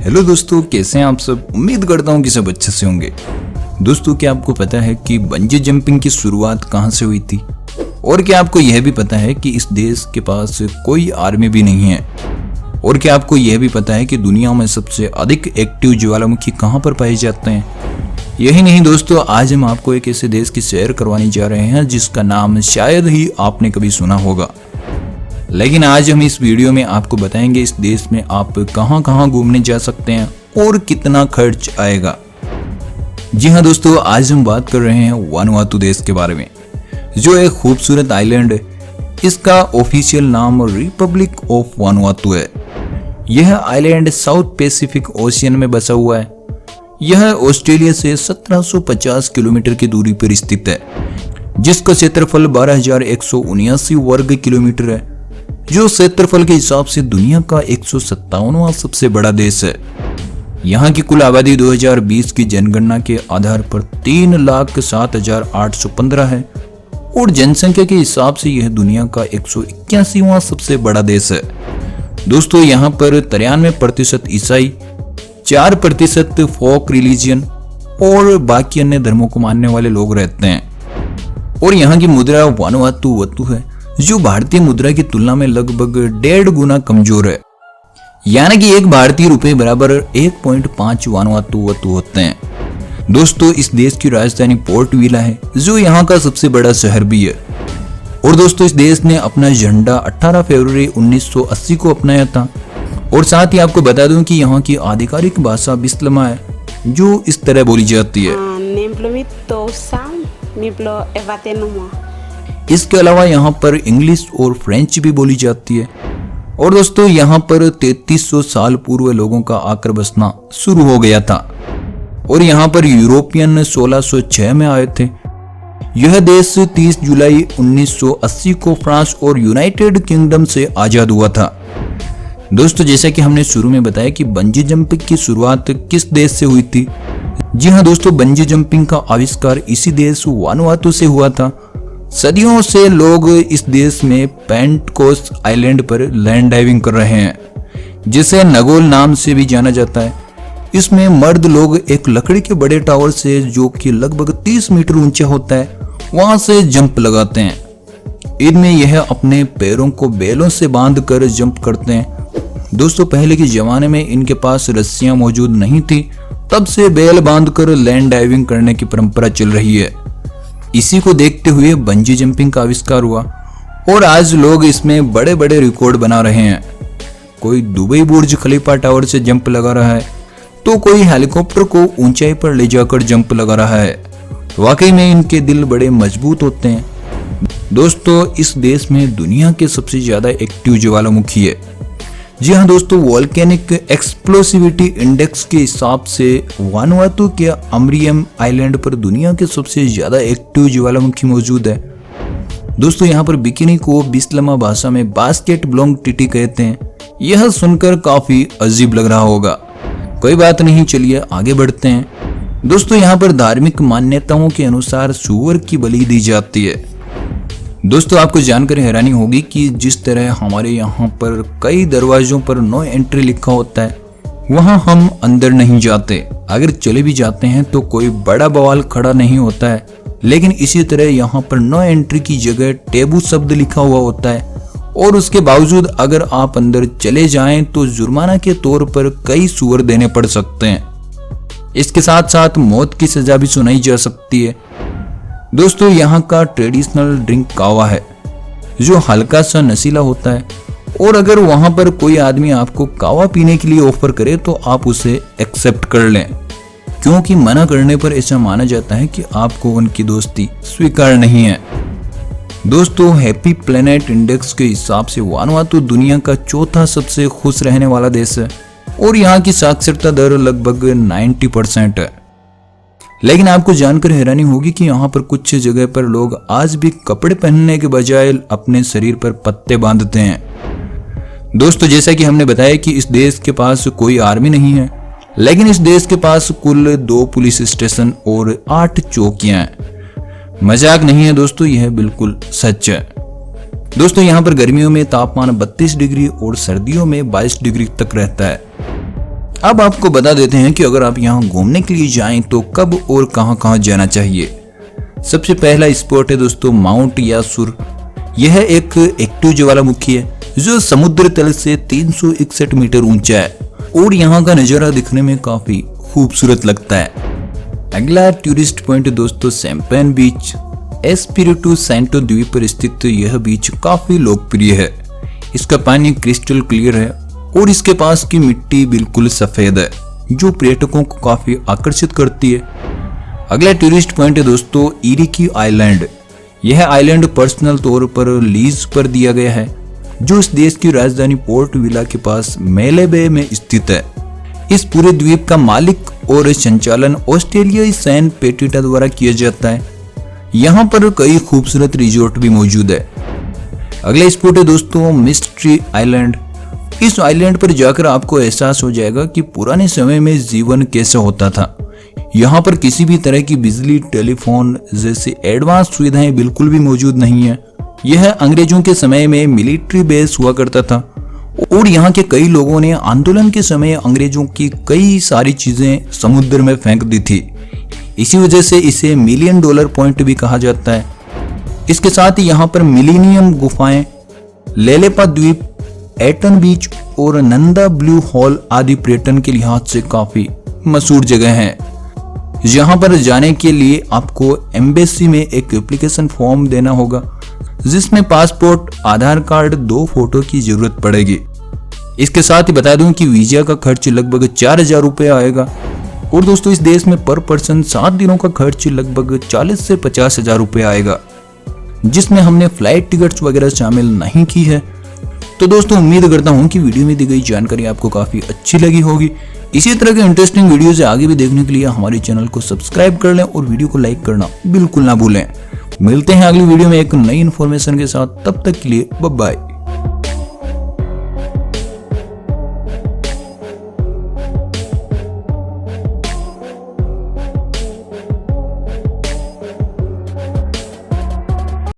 Hello दोस्तों, कैसे हैं आप सब। उम्मीद करता हूँ कि सब अच्छे से होंगे। दोस्तों, क्या आपको पता है कि बंजी जंपिंग की शुरुआत कहाँ से हुई थी? और क्या आपको यह भी पता है कि इस देश के पास कोई आर्मी भी नहीं है? और क्या आपको यह भी पता है कि दुनिया में सबसे अधिक एक्टिव ज्वालामुखी कहाँ पर पाए जाते हैं? यही नहीं दोस्तों, आज हम आपको एक ऐसे देश की सैर करवाने जा रहे हैं जिसका नाम शायद ही आपने कभी सुना होगा। लेकिन आज हम इस वीडियो में आपको बताएंगे इस देश में आप कहां कहां घूमने जा सकते हैं और कितना खर्च आएगा। जी हाँ दोस्तों, आज हम बात कर रहे हैं वानुआतू देश के बारे में, जो एक खूबसूरत आइलैंड है। इसका ऑफिशियल नाम रिपब्लिक ऑफ वानुआतू है। यह आइलैंड साउथ पैसिफिक ओशियन में बसा हुआ है। यह ऑस्ट्रेलिया से 1750 किलोमीटर की दूरी पर स्थित है, जिसका क्षेत्रफल 12,179 वर्ग किलोमीटर है, जो क्षेत्रफल के हिसाब से दुनिया का 157वां सबसे बड़ा देश है। यहाँ की कुल आबादी 2020 की जनगणना के आधार पर 3,07,815 है और जनसंख्या के हिसाब से यह दुनिया का 181वां सबसे बड़ा देश है। दोस्तों, यहाँ पर 93% ईसाई, 4% फोक रिलीजियन और बाकी अन्य धर्मों को मानने वाले लोग रहते हैं। और यहाँ की मुद्रा वानुआतू वतु है, जो भारतीय मुद्रा की तुलना में लगभग 1.5 गुना कमजोर है। यानी कि एक भारतीय रुपए बराबर 1.5 वानुआतू वतु होते हैं। दोस्तों, इस देश की राजधानी पोर्ट विला है, जो यहाँ का सबसे बड़ा शहर भी है। और दोस्तों, इस देश ने अपना झंडा 18 फरवरी 1980 को अपनाया था। और साथ ही आपको बता दूं कि यहाँ की आधिकारिक भाषा बिस्लमा है, जो इस तरह बोली जाती है। इसके अलावा यहाँ पर इंग्लिश और फ्रेंच भी बोली जाती है। और दोस्तों, यहाँ पर 3300 साल पूर्व लोगों का आकर बसना शुरू हो गया था और यहाँ पर यूरोपियन 1606 में आए थे। यह देश 30 जुलाई 1980 को फ्रांस और यूनाइटेड किंगडम से आजाद हुआ था। दोस्तों, जैसा कि हमने शुरू में बताया कि बंजी जंपिंग की शुरुआत किस देश से हुई थी। जी हाँ दोस्तों, बंजी जंपिंग का आविष्कार इसी देश वानुआतू से हुआ था। सदियों से लोग इस देश में पेंटकोस्ट आइलैंड पर लैंड डाइविंग कर रहे हैं, जिसे नगोल नाम से भी जाना जाता है। इसमें मर्द लोग एक लकड़ी के बड़े टावर से, जो कि लगभग 30 मीटर ऊंचा होता है, वहां से जंप लगाते हैं। इनमें यह अपने पैरों को बेलों से बांध कर जंप करते हैं। दोस्तों, पहले के जमाने में इनके पास रस्सियां मौजूद नहीं थी, तब से बेल बांधकर लैंड डाइविंग करने की परंपरा चल रही है। इसी को देखते हुए बंजी जंपिंग का आविष्कार हुआ और आज लोग इसमें बड़े बड़े रिकॉर्ड बना रहे हैं। कोई दुबई बुर्ज खलीफा टावर से जंप लगा रहा है, तो कोई हेलीकॉप्टर को ऊंचाई पर ले जाकर जंप लगा रहा है। वाकई में इनके दिल बड़े मजबूत होते हैं। दोस्तों, इस देश में दुनिया के सबसे ज्यादा एक्टिव ज्वालामुखी है। जी हाँ दोस्तों, वोल्केनिक एक्सप्लोसिविटी इंडेक्स के हिसाब से वानुआतू के अमरियम आइलैंड पर दुनिया के सबसे ज्यादा एक्टिव ज्वालामुखी मौजूद है। दोस्तों, यहाँ पर बिकिनी को बिस्लमा भाषा में बास्केट ब्लोंग टिटी कहते हैं। यह सुनकर काफी अजीब लग रहा होगा, कोई बात नहीं, चलिए आगे बढ़ते हैं। दोस्तों, यहाँ पर धार्मिक मान्यताओं के अनुसार सूअर की बलि दी जाती है। दोस्तों, आपको जानकर हैरानी होगी कि जिस तरह हमारे यहाँ पर कई दरवाजों पर नो एंट्री लिखा होता है, वहाँ हम अंदर नहीं जाते। अगर चले भी जाते हैं तो कोई बड़ा बवाल खड़ा नहीं होता है। लेकिन इसी तरह यहाँ पर नो एंट्री की जगह टैबू शब्द लिखा हुआ होता है और उसके बावजूद अगर आप अंदर चले जाएं तो जुर्माना के तौर पर कई सूअर देने पड़ सकते हैं। इसके साथ साथ मौत की सजा भी सुनाई जा सकती है। दोस्तों, यहाँ का ट्रेडिशनल ड्रिंक कावा है, जो हल्का सा नशीला होता है। और अगर वहां पर कोई आदमी आपको कावा पीने के लिए ऑफर करे तो आप उसे एक्सेप्ट कर लें, क्योंकि मना करने पर ऐसा माना जाता है कि आपको उनकी दोस्ती स्वीकार नहीं है। दोस्तों, हैप्पी प्लेनेट इंडेक्स के हिसाब से वानुआतू दुनिया का चौथा सबसे खुश रहने वाला देश है और यहाँ की साक्षरता दर लगभग 90% है। लेकिन आपको जानकर हैरानी होगी कि यहाँ पर कुछ जगह पर लोग आज भी कपड़े पहनने के बजाय अपने शरीर पर पत्ते बांधते हैं। दोस्तों, जैसा कि हमने बताया कि इस देश के पास कोई आर्मी नहीं है, लेकिन इस देश के पास कुल 2 पुलिस स्टेशन और 8 चौकियां हैं। मजाक नहीं है दोस्तों, यह बिल्कुल सच है। दोस्तों, यहाँ पर गर्मियों में तापमान 32 डिग्री और सर्दियों में 22 डिग्री तक रहता है। अब आपको बता देते हैं कि अगर आप यहाँ घूमने के लिए जाएं तो कब और कहां जाना चाहिए। सबसे पहला स्पॉट है दोस्तों माउंट यासुर। यह एक एक्टिव ज्वालामुखी है जो समुद्र तल से 361 मीटर ऊंचा है और यहाँ का नजारा दिखने में काफी खूबसूरत लगता है। अगला टूरिस्ट पॉइंट दोस्तों सैम्पेन बीच। एस्पिरिटू सैंटो द्वीप पर स्थित यह बीच काफी लोकप्रिय है। इसका पानी क्रिस्टल क्लियर है और इसके पास की मिट्टी बिल्कुल सफेद है जो पर्यटकों को काफी आकर्षित करती है। अगला टूरिस्ट पॉइंट है दोस्तों इरिकी आइलैंड। यह आइलैंड पर्सनल तौर पर लीज पर दिया गया है जो इस देश की राजधानी पोर्ट विला के पास मेले बे में स्थित है। इस पूरे द्वीप का मालिक और संचालन ऑस्ट्रेलियाई सैन पेटिटा द्वारा किया जाता है। यहाँ पर कई खूबसूरत रिजॉर्ट भी मौजूद है। अगला स्पॉट है दोस्तों मिस्ट्री आइलैंड। इस आइलैंड पर जाकर आपको एहसास हो जाएगा कि पुराने समय में जीवन कैसे होता था। यहाँ पर किसी भी तरह की बिजली, टेलीफोन जैसी एडवांस सुविधाएं बिल्कुल भी मौजूद नहीं है। यह अंग्रेजों के समय में मिलिट्री बेस हुआ करता था और यहाँ के कई लोगों ने आंदोलन के समय अंग्रेजों की कई सारी चीजें समुद्र में फेंक दी थी। इसी वजह से इसे $1 मिलियन पॉइंट भी कहा जाता है। इसके साथ ही यहाँ पर मिलेनियम गुफाएं, लेलेपा द्वीप, एटन बीच और नंदा ब्लू हॉल आदि पर्यटन के लिहाज से काफी मशहूर जगह हैं। यहाँ पर जाने के लिए आपको एम्बेसी में एक एप्लीकेशन फॉर्म देना होगा जिसमें पासपोर्ट, आधार कार्ड, 2 फोटो की जरूरत पड़ेगी। इसके साथ ही बता दूं कि वीजा का खर्च लगभग 4000 रुपये आएगा और दोस्तों इस देश में पर पर्सन 7 दिनों का खर्च लगभग 40 से 50 हजार रुपये आएगा जिसमें हमने फ्लाइट टिकट्स वगैरह शामिल नहीं की है। तो दोस्तों उम्मीद करता हूं कि वीडियो में दी गई जानकारी आपको काफी अच्छी लगी होगी। इसी तरह के इंटरेस्टिंग वीडियोस आगे भी देखने के लिए हमारे चैनल को सब्सक्राइब कर लें और वीडियो को लाइक करना बिल्कुल ना भूलें। मिलते हैं अगली वीडियो में एक नई इन्फॉर्मेशन के साथ, तब तक के लिए बाय बाय।